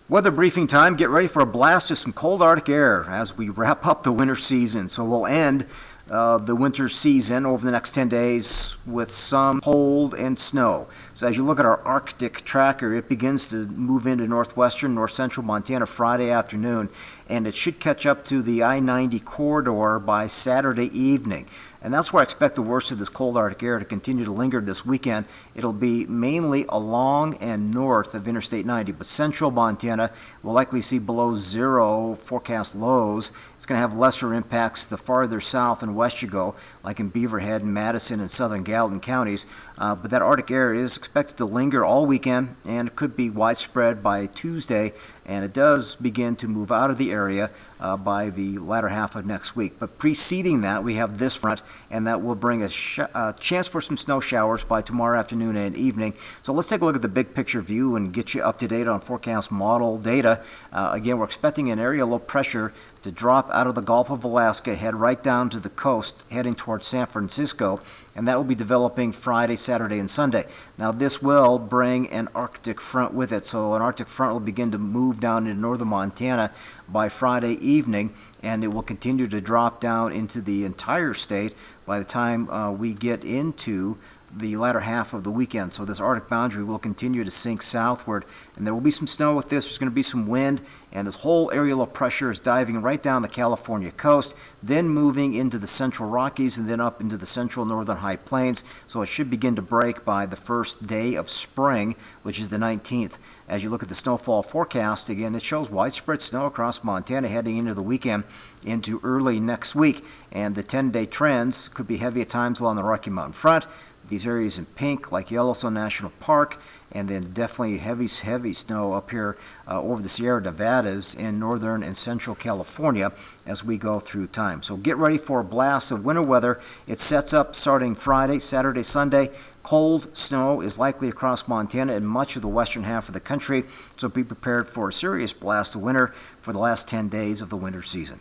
Weather briefing time. Get ready for a blast of some cold Arctic air as we wrap up the winter season. So we'll end the winter season over the next 10 days with some cold and snow. So as you look at our Arctic tracker, it begins to move into northwestern, north central Montana Friday afternoon, and it should catch up to the I-90 corridor by Saturday evening. And that's where I expect the worst of this cold Arctic air to continue to linger this weekend. It'll be mainly along and north of Interstate 90, but central Montana will likely see below zero forecast lows. It's going to have lesser impacts the farther south and west you go, like in Beaverhead and Madison and southern Gallatin counties. But that Arctic air is expected to linger all weekend, and it could be widespread by Tuesday, and it does begin to move out of the area by the latter half of next week. But preceding that, we have this front, and that will bring a chance for some snow showers by tomorrow afternoon and evening. So let's take a look at the big picture view and get you up to date on forecast model data. Again, we're expecting an area low pressure to drop out of the Gulf of Alaska, head right down to the coast, heading towards San Francisco, and that will be developing Friday, Saturday, and Sunday. Now, this will bring an Arctic front with it, so an Arctic front will begin to move down into northern Montana by Friday evening, and it will continue to drop down into the entire state by the time we get into the latter half of the weekend. So this Arctic boundary will continue to sink southward, and there will be some snow with this. There's going to be some wind, and this whole area low pressure is diving right down the California coast, then moving into the central Rockies and then up into the central northern high plains. So it should begin to break by the first day of spring, which is the 19th. As you look at the snowfall forecast, again, it shows widespread snow across Montana heading into the weekend into early next week, and the 10-day trends could be heavy at times along the Rocky Mountain front. These areas in pink, like Yellowstone National Park, and then definitely heavy snow up here over the Sierra Nevadas in northern and central California as we go through time. So get ready for a blast of winter weather. It sets up starting Friday, Saturday, Sunday. Cold snow is likely across Montana and much of the western half of the country, so be prepared for a serious blast of winter for the last 10 days of the winter season.